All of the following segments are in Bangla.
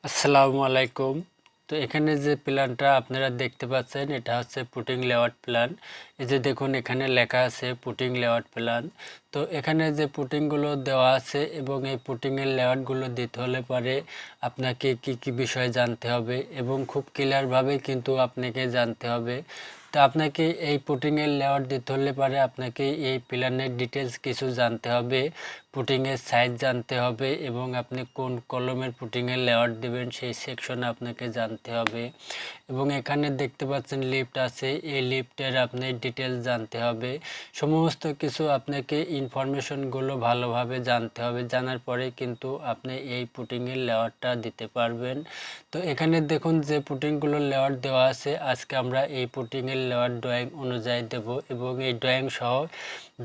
আসসালামু আলাইকুম। তো এখানে যে প্ল্যানটা আপনারা দেখতে পাচ্ছেন এটা হচ্ছে পুটিং লেআউট প্ল্যান। এই যে দেখুন এখানে লেখা আছে পুটিং লেআউট প্ল্যান। তো এখানে যে পুটিংগুলো দেওয়া আছে এবং এই পুটিংয়ের লেআউটগুলো দিতে হলে পরে আপনাকে কি কি বিষয় জানতে হবে এবং খুব ক্লিয়ারভাবে কিন্তু আপনাকে জানতে হবে। তো আপনাকে এই পুটিংয়ের লেআউট দিতে হলে পরে আপনাকে এই প্ল্যানের ডিটেলস কিছু জানতে হবে, পুটিংয়ের সাইজ জানতে হবে এবং আপনি কোন কলমের পুটিংয়ের লেআউট দেবেন সেই সেকশন আপনাকে জানতে হবে। এবং এখানে দেখতে পাচ্ছেন লিফট আছে, এই লিফটের আপনি ডিটেলস জানতে হবে। সমস্ত কিছু আপনাকে ইনফরমেশনগুলো ভালোভাবে জানতে হবে, জানার পরে কিন্তু আপনি এই পুটিংয়ের লেআউটটা দিতে পারবেন। তো এখানে দেখুন যে পুটিংগুলোর লেআউট দেওয়া আছে, আজকে আমরা এই পুটিংয়ের লেআউট ড্রয়িং অনুযায়ী দেব এবং এই ড্রয়িং সহ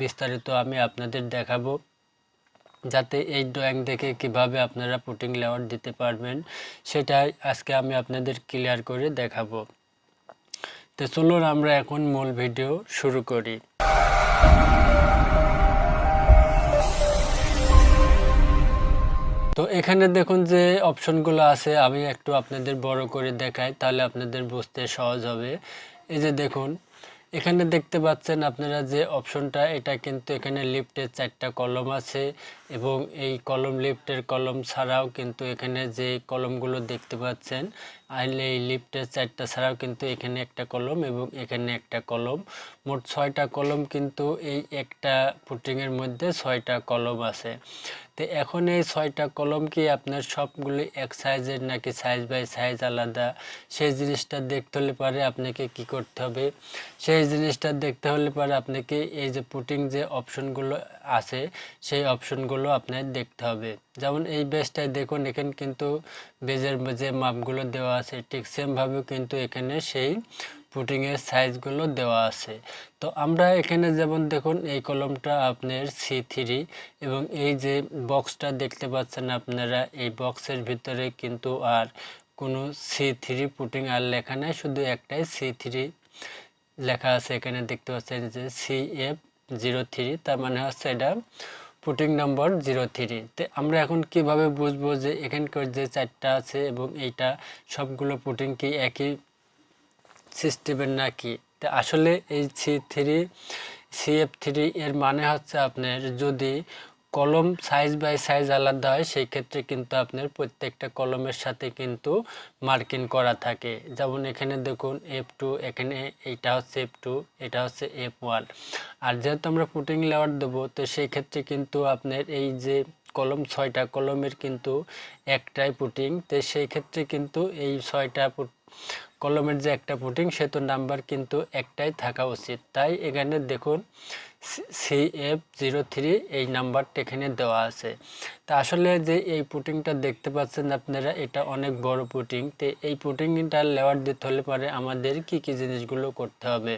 বিস্তারিত আমি আপনাদের দেখাবো, যাতে এই ড্রয়িং দেখে কিভাবে আপনারা পুটিং লেআউট দিতে পারবেন সেটাই আজকে আমি আপনাদের ক্লিয়ার করে দেখাবো। তো চলুন আমরা এখন মূল ভিডিও শুরু করি। তো এখানে দেখুন যে অপশনগুলো আছে, আমি একটু আপনাদের বড় করে দেখাই তাহলে আপনাদের বুঝতে সহজ হবে। এই যে দেখুন এখানে দেখতে পাচ্ছেন আপনারা যে অপশনটা, এটা কিন্তু এখানে লিফটের 4টা কলম আছে এবং এই কলম লিফটের কলম ছাড়াও কিন্তু এখানে যে কলমগুলো দেখতে পাচ্ছেন এই লিফটের 4টা ছাড়াও কিন্তু এখানে একটা কলম এবং এখানে একটা কলম, মোট 6টা কলম কিন্তু এই একটা পুটিংয়ের মধ্যে 6টা কলম আছে। তো এখন এই 6টা কলম কি আপনার সবগুলি এক সাইজের নাকি সাইজ বাই সাইজ আলাদা, সেই জিনিসটা দেখতে হলে পরে আপনাকে কি করতে হবে, সেই জিনিসটা দেখতে হলে পরে আপনাকে এই যে পুটিং যে অপশনগুলো আছে সেই অপশনগুলো আপনার দেখতে হবে। যেমন এই বেজটায় দেখুন এখানে কিন্তু বেজের যে মাপগুলো দেওয়া আছে ঠিক সেমভাবেও কিন্তু এখানে সেই পুটিংয়ের সাইজগুলো দেওয়া আছে। তো আমরা এখানে যেমন দেখুন এই কলমটা আপনার C3 এবং এই যে বক্সটা দেখতে পাচ্ছেন আপনারা, এই বক্সের ভিতরে কিন্তু আর কোনো C3 পুটিং আর লেখা নাই, শুধু একটাই C3 লেখা আছে। এখানে দেখতে পাচ্ছেন যে CF03, তার মানে হচ্ছে এটা পুটিং নম্বর 03। তো আমরা এখন কিভাবে বুঝবো যে এখানকার যে 4টা আছে এবং এইটা সবগুলো পুটিং কি একই সিস্টেমের নাকি। তো আসলে এই CF3 এর মানে হচ্ছে আপনার যদি কলম সাইজ বাই সাইজ আলাদা হয় সেই ক্ষেত্রে কিন্তু আপনার প্রত্যেকটা কলমের সাথে কিন্তু মার্কিং করা থাকে। যেমন এখানে দেখুন F2, এখানে এইটা হচ্ছে F2, এটা হচ্ছে F1। আর যেহেতু আমরা পুটিং লেআউট দেবো তো সেই ক্ষেত্রে কিন্তু আপনার এই যে কলম 6টা কলমের কিন্তু একটাই পুটিং, তো সেই ক্ষেত্রে কিন্তু এই 6টা কলমের যে একটা পুটিং সে তো নাম্বার কিন্তু একটাই থাকা উচিত। তাই এখানে দেখুন CF03 এই নাম্বারটা এখানে দেওয়া আছে। তা আসলে যে এই পুটিংটা দেখতে পাচ্ছেন আপনারা এটা অনেক বড় পুটিং। তো এই পুটিংটা লেআউট দিতে হলে পরে আমাদের কি কি জিনিসগুলো করতে হবে।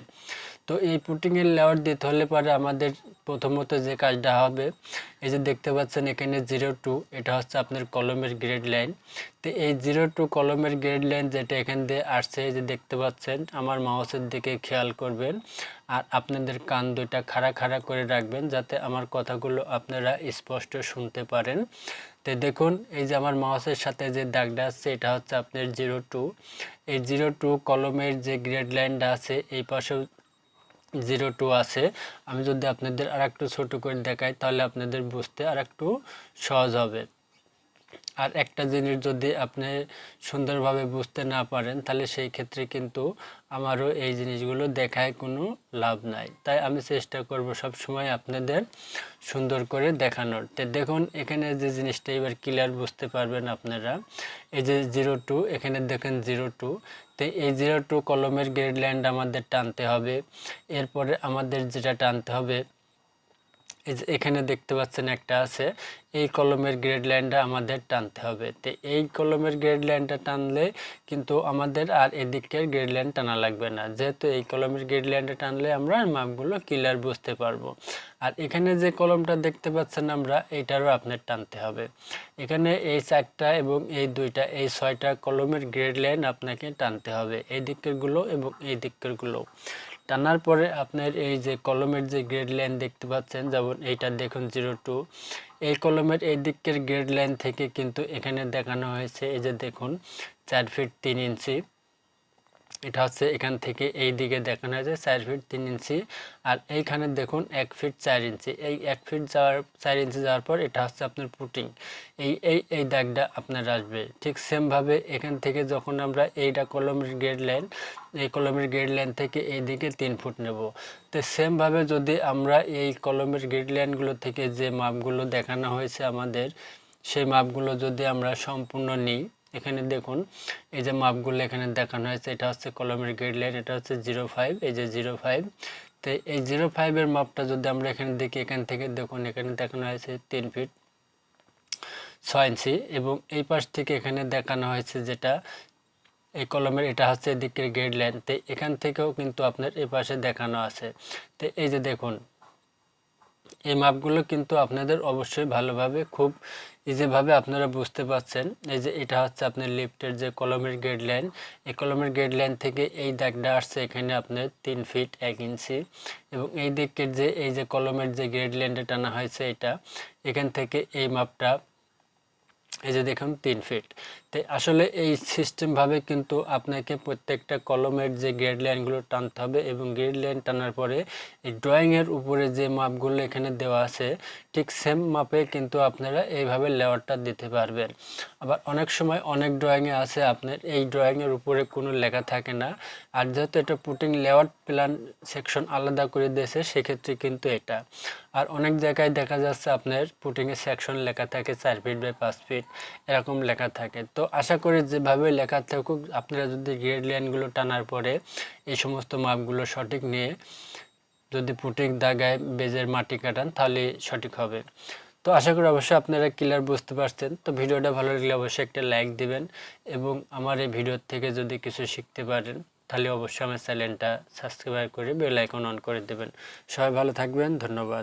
তো এই পুটিংয়ের লেআউট দিতে হলে পরে আমাদের প্রথমত যে কাজটা হবে, এই যে দেখতে পাচ্ছেন এখানে 02, এটা হচ্ছে আপনার কলমের গ্রেড লাইন। তো এই 02 কলমের গ্রেড লাইন যেটা এখান দিয়ে আসছে, এই যে দেখতে পাচ্ছেন, আমার মাউসের দিকে খেয়াল করবেন আর আপনাদের কান দুইটা খাড়া খাড়া করে রাখবেন যাতে আমার কথাগুলো আপনারা স্পষ্ট শুনতে পারেন। তো দেখুন এই যে আমার মাউসের সাথে যে দাগটা আছে এটা হচ্ছে আপনার 02। এই 02 কলমের যে গ্রেড লাইনটা আছে এই পাশেও 02 আছে। আমি যদি আপনাদের আরেকটু ছোট করে দেখাই তাহলে আপনাদের বুঝতে আরেকটু সহজ হবে। আর একটা জিনিস যদি আপনি সুন্দরভাবে বুঝতে না পারেন তাহলে সেই ক্ষেত্রে কিন্তু আমারও এই জিনিসগুলো দেখায় কোনো লাভ নাই। তাই আমি চেষ্টা করব সব সময় আপনাদের সুন্দর করে দেখানোর। তো দেখুন এখানে যে জিনিসটা এবার ক্লিয়ার বুঝতে পারবেন আপনারা, এই যে 02, এখানে দেখেন 02। তো এই 02 কলমের গ্রেড লাইনটা আমাদের টানতে হবে। এরপরে আমাদের যেটা টানতে হবে, এই যে এখানে দেখতে পাচ্ছেন একটা আছে, এই কলমের গ্রেড লাইনটা আমাদের টানতে হবে। তো এই কলমের গ্রেড লাইনটা টানলে কিন্তু আমাদের আর এদিকের গ্রেড লাইন টানা লাগবে না, যেহেতু এই কলমের গ্রেড লাইনটা টানলে আমরা মাপগুলো ক্লিয়ার বুঝতে পারবো। আর এখানে যে কলমটা দেখতে পাচ্ছেন আমরা, এইটারও আপনার টানতে হবে। এখানে এই 4টা এবং এই 2টা, এই 6টা কলমের গ্রেড লাইন আপনাকে টানতে হবে, এই দিকেরগুলো এবং এই দিকেরগুলো। টানার পরে আপনার এই যে কলমের যে গ্রেড লাইন দেখতে পাচ্ছেন, যেমন এইটা দেখুন 02, এই কলমের এই দিকের গ্রেড লাইন থেকে কিন্তু এখানে দেখানো হয়েছে, এই যে দেখুন 4 ফিট 3 ইঞ্চি। এটা হচ্ছে এখান থেকে এই দিকে দেখানো হয়েছে 4 ফিট 3 ইঞ্চি, আর এইখানে দেখুন 1 ফিট 4 ইঞ্চি। এই 1 ফিট 4 ইঞ্চি যাওয়ার পর এটা হচ্ছে আপনার পুটিং, এই দাগটা আপনার আসবে। ঠিক সেমভাবে এখান থেকে যখন আমরা এইটা কলমের গ্রেড লাইন, এই কলমের গ্রেড লাইন থেকে এই দিকে 3 ফুট নেব। তো সেমভাবে যদি আমরা এই কলমের গ্রেড লাইনগুলো থেকে যে মাপগুলো দেখানো হয়েছে আমাদের, সেই মাপগুলো যদি আমরা সম্পূর্ণ নিই, এখানে দেখুন এই যে মাপগুলো এখানে দেখানো হয়েছে, এটা হচ্ছে কলমের গ্রেড লাইন, এটা হচ্ছে 05, এই যে 05। তো এই 05-এর মাপটা যদি আমরা এখানে দেখি, এখান থেকে দেখুন এখানে দেখানো হয়েছে 3 ফিট 6 ইঞ্চি, এবং এই পাশ থেকে এখানে দেখানো হয়েছে যেটা এই কলমের, এটা হচ্ছে এদিকের গ্রেড লাইন। তো এখান থেকেও কিন্তু আপনার এই পাশে দেখানো আছে। তো এই যে দেখুন এই মাপগুলো কিন্তু আপনাদের অবশ্যই ভালোভাবে খুব ইজিভাবে আপনারা বুঝতে পারছেন। এই যে এটা হচ্ছে আপনার লিফটের যে কলমের গ্রেড লাইন, এই কলমের গ্রেড লাইন থেকে এই দাগটা আসছে এখানে আপনার 3 ফিট 1 ইঞ্চি, এবং এই দিকের যে এই যে কলমের যে গ্রেড লাইনটা টানা হয়েছে এটা, এখান থেকে এই মাপটা এই যে দেখুন 3 ফিট। তো আসলে এই সিস্টেমভাবে কিন্তু আপনাকে প্রত্যেকটা কলমের যে গ্রেড লাইনগুলো টানতে হবে, এবং গ্রেড লাইন টানার পরে এই ড্রয়িংয়ের উপরে যে মাপগুলো এখানে দেওয়া আছে ঠিক সেম মাপে কিন্তু আপনারা এইভাবে লেয়ারটা দিতে পারবেন। আবার অনেক সময় অনেক ড্রয়িংয়ে আছে আপনার এই ড্রয়িংয়ের উপরে কোনো লেখা থাকে না, আর যেহেতু এটা পুটিং লেআউট প্ল্যান সেকশন আলাদা করে দিয়েছে সেক্ষেত্রে কিন্তু এটা। আর অনেক জায়গায় দেখা যাচ্ছে আপনার পুটিংয়ের সেকশন লেখা থাকে 4 ফিট বাই 5 ফিট এরকম লেখা থাকে। তো আশা করি যেভাবে লেখা থাকুক আপনারা যদি গ্রেড লাইনগুলো টানার পরে এই সমস্ত মাপগুলো সঠিক নিয়ে যদি পুটিং দাগায় বেজের মাটি কাটান তাহলে সঠিক হবে। তো আশা করি অবশ্যই আপনারা ক্লিয়ার বুঝতে পারছেন। তো ভিডিওটা ভালো লাগলে অবশ্যই একটা লাইক দিবেন, এবং আমার এই ভিডিও থেকে যদি কিছু শিখতে পারেন তাহলে অবশ্যই আমার চ্যানেলটা সাবস্ক্রাইব করে বেল আইকন অন করে দেবেন। সবাই ভালো থাকবেন, ধন্যবাদ।